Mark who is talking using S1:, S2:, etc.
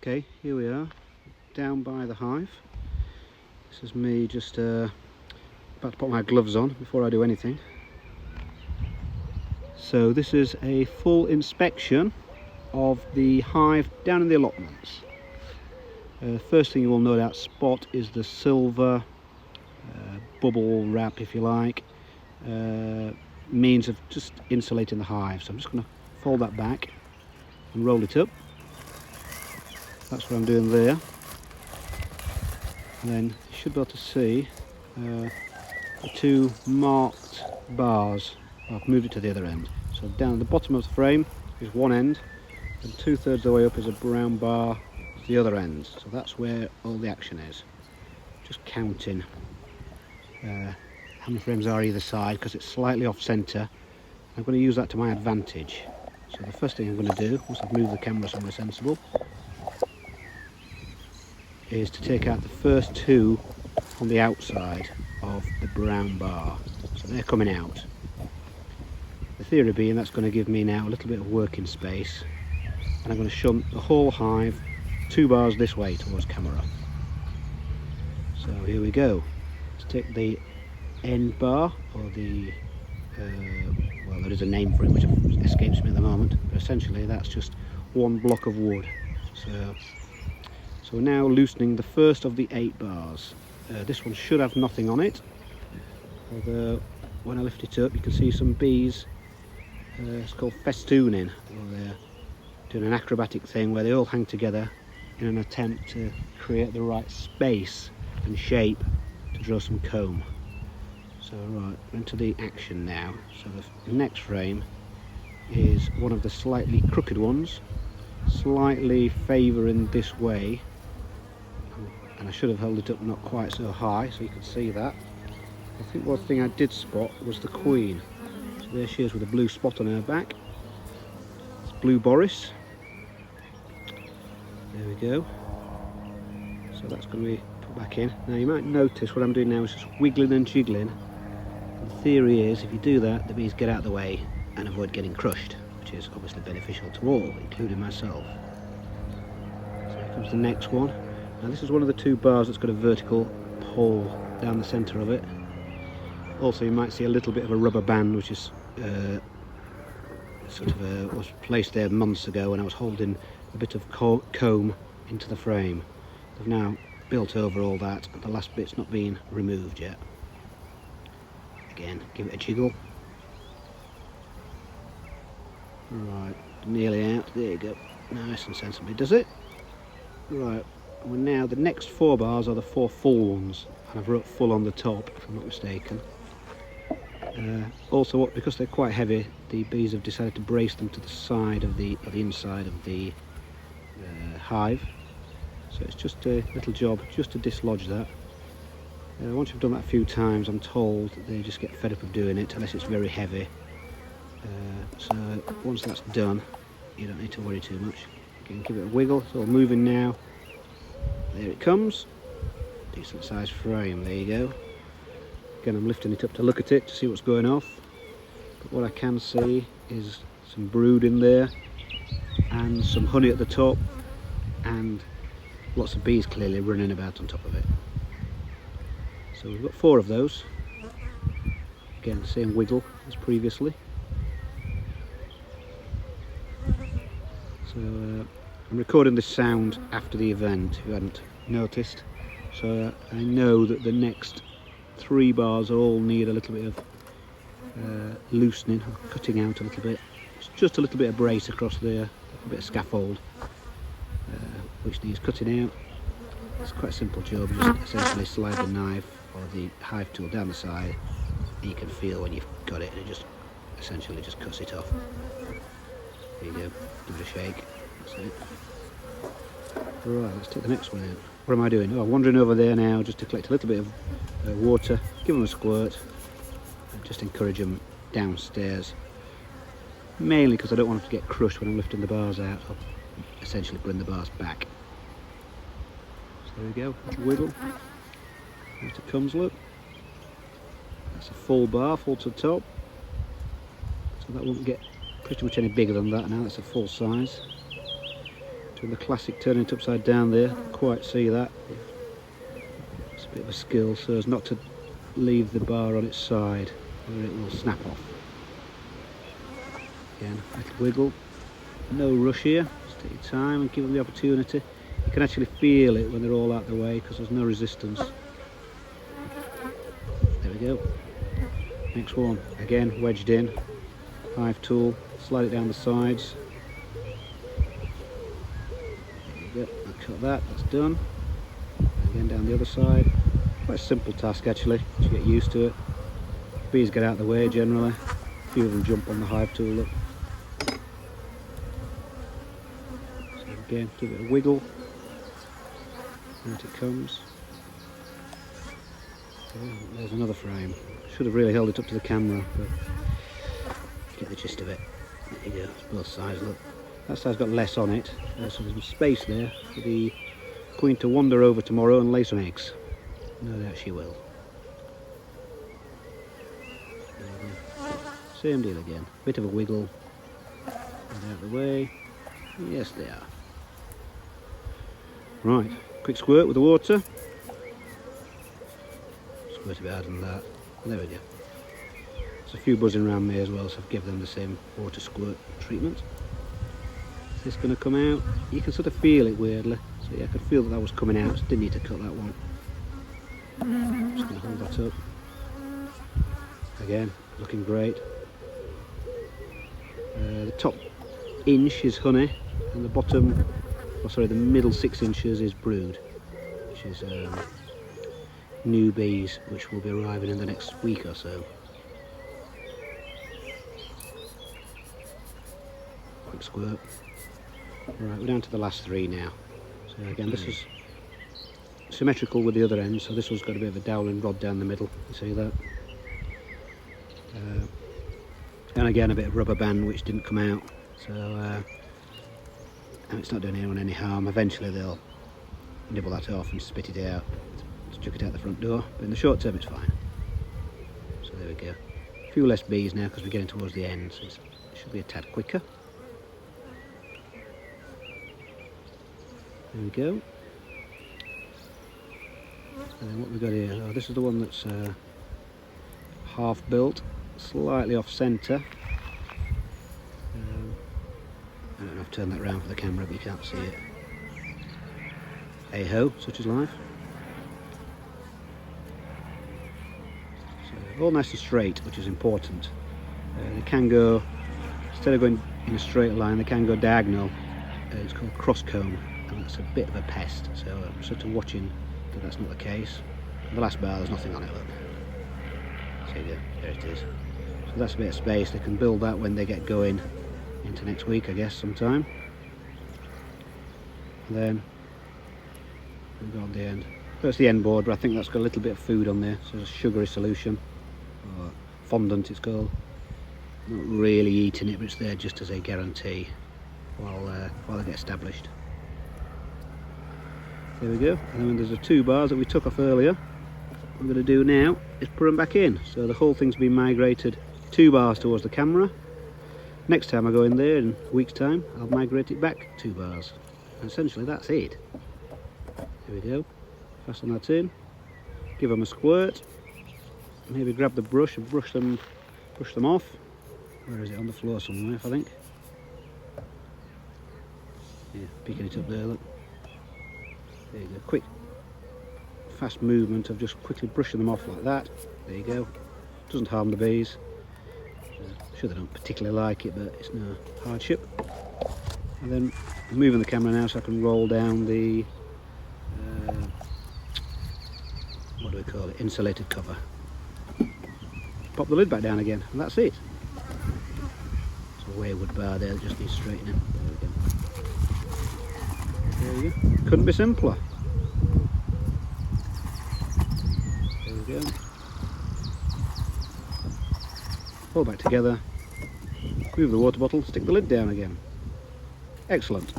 S1: Okay, here we are, down by the hive. This is me just about to put my gloves on before I do anything. So this is a full inspection of the hive down in the allotments. First thing you will no doubt spot is the silver bubble wrap, if you like, means of just insulating the hive. So I'm just going to fold that back and roll it up. That's what I'm doing there. And then you should be able to see the two marked bars. I've moved it to the other end. So down at the bottom of the frame is one end, and 2/3 of the way up is a brown bar at the other end. So that's where all the action is. Just counting how many frames are either side, because it's slightly off centre. I'm going to use that to my advantage. So the first thing I'm going to do, once I've moved the camera somewhere sensible, is to take out the first two on the outside of the brown bar. So they're coming out. The theory being that's going to give me now a little bit of working space, and I'm going to shunt the whole hive 2 bars this way towards camera. So here we go. To take the end bar, or the well, there is a name for it which escapes me at the moment, but essentially that's just one block of wood. So we're now loosening the first of the 8 bars. This one should have nothing on it, although when I lift it up you can see some bees. It's called festooning. They're doing an acrobatic thing where they all hang together in an attempt to create the right space and shape to draw some comb. So right, we're into the action now. So the next frame is one of the slightly crooked ones, slightly favouring this way, and I should have held it up not quite so high so you could see that. I think one thing I did spot was the queen. So there she is with a blue spot on her back. It's Blue Boris. There we go. So that's going to be put back in. Now you might notice what I'm doing now is just wiggling and jiggling. And the theory is if you do that, the bees get out of the way and avoid getting crushed, which is obviously beneficial to all, including myself. So here comes the next one. Now this is one of the 2 bars that's got a vertical hole down the centre of it. Also you might see a little bit of a rubber band which is was placed there months ago when I was holding a bit of comb into the frame. I've now built over all that, and the last bit's not been removed yet. Again, give it a jiggle. Right, nearly out. There you go. Nice and sensibly does it. Right, well now the next 4 bars are the 4 full ones, and I've wrote full on the top if I'm not mistaken. Also, because they're quite heavy, the bees have decided to brace them to the side of the inside of the hive. So it's just a little job just to dislodge that. Once you've done that a few times, I'm told they just get fed up of doing it unless it's very heavy. So once that's done, you don't need to worry too much. You can give it a wiggle. It's all moving now. There it comes. Decent sized frame. There you go. Again, I'm lifting it up to look at it to see what's going off. But what I can see is some brood in there, and some honey at the top, and lots of bees clearly running about on top of it. So we've got 4 of those. Again, same wiggle as previously. So I'm recording this sound after the event, if you hadn't noticed. So I know that the next 3 bars all need a little bit of loosening, cutting out a little bit. It's just a little bit of brace across there, a bit of scaffold, which needs cutting out. It's quite a simple job. Just essentially slide the knife or the hive tool down the side, and you can feel when you've got it, and it just essentially just cuts it off. There you go. Give it a shake. That's it. Right, let's take the next one out. What am I doing? Oh, I'm wandering over there now just to collect a little bit of water, give them a squirt, and just encourage them downstairs. Mainly because I don't want them to get crushed when I'm lifting the bars out. I'll essentially bring the bars back. So there we go, little wiggle. Out it comes, look. That's a full bar, full to the top. So that won't get pretty much any bigger than that now, that's a full size. Doing the classic turning it upside down there. Quite see that. It's a bit of a skill so as not to leave the bar on its side or it will snap off. Again, little wiggle. No rush here. Just take your time and give them the opportunity. You can actually feel it when they're all out the way because there's no resistance. There we go. Next one. Again, wedged in. Hive tool. Slide it down the sides. There you go. I'll cut that. That's done. Again down the other side. Quite a simple task actually. Once you get used to it. Bees get out of the way generally. A few of them jump on the hive tool. Look. So again, give it a wiggle. Out it comes. Oh, there's another frame. Should have really held it up to the camera, but get the gist of it. There you go. It's both sides. Look, that side's got less on it, so there's some space there for the queen to wander over tomorrow and lay some eggs. No doubt she will. Same deal again. Bit of a wiggle. And out of the way. Yes, they are. Right. Quick squirt with the water. Squirt a bit harder than that. And there we go. There's a few buzzing around me as well, so I've given them the same water squirt treatment. Is this going to come out? You can sort of feel it weirdly. So yeah, I could feel that that was coming out, so didn't need to cut that one. I'm just going to hold that up. Again, looking great. The top inch is honey, and the bottom, the middle 6 inches is brood, which is new bees, which will be arriving in the next week or so. Quick squirt. Right, we're down to the last 3 now. So again, this is symmetrical with the other end, so this one's got a bit of a dowling rod down the middle. You see that? And again, a bit of rubber band which didn't come out. So, and it's not doing anyone any harm. Eventually they'll nibble that off and spit it out, chuck it out the front door. But in the short term, it's fine. So there we go. A few less bees now because we're getting towards the end, so it should be a tad quicker. There we go. And then what we've got here, oh, this is the one that's half built, slightly off centre. I don't know if I've turned that around for the camera, but you can't see it. Hey ho, such is life. So all nice and straight, which is important. They can go, instead of going in a straight line, they can go diagonal. It's called cross comb, and that's a bit of a pest. So I'm sort of watching that that's not the case. The last bar, there's nothing on it, look. There you go, there it is. So that's a bit of space. They can build that when they get going into next week, I guess, sometime. And then we've got the end. That's the end board, but I think that's got a little bit of food on there. So it's a sugary solution, or fondant it's called. Not really eating it, but it's there just as a guarantee while they get established. There we go. And then there's the 2 bars that we took off earlier. What we're going to do now is put them back in. So the whole thing's been migrated 2 bars towards the camera. Next time I go in there in a week's time, I'll migrate it back 2 bars. And essentially that's it. There we go. Fasten that in. Give them a squirt. Maybe grab the brush and brush them off. Where is it? On the floor somewhere, I think. Yeah, picking it up there, look. There you go. Quick, fast movement of just quickly brushing them off like that. There you go. Doesn't harm the bees. I'm sure they don't particularly like it, but it's no hardship. And then I'm moving the camera now so I can roll down the what do we call it? Insulated cover. Pop the lid back down again, and that's it. It's a wayward bar there that just needs straightening. There we go. Couldn't be simpler. There we go. Pull back together, move the water bottle, stick the lid down again. Excellent.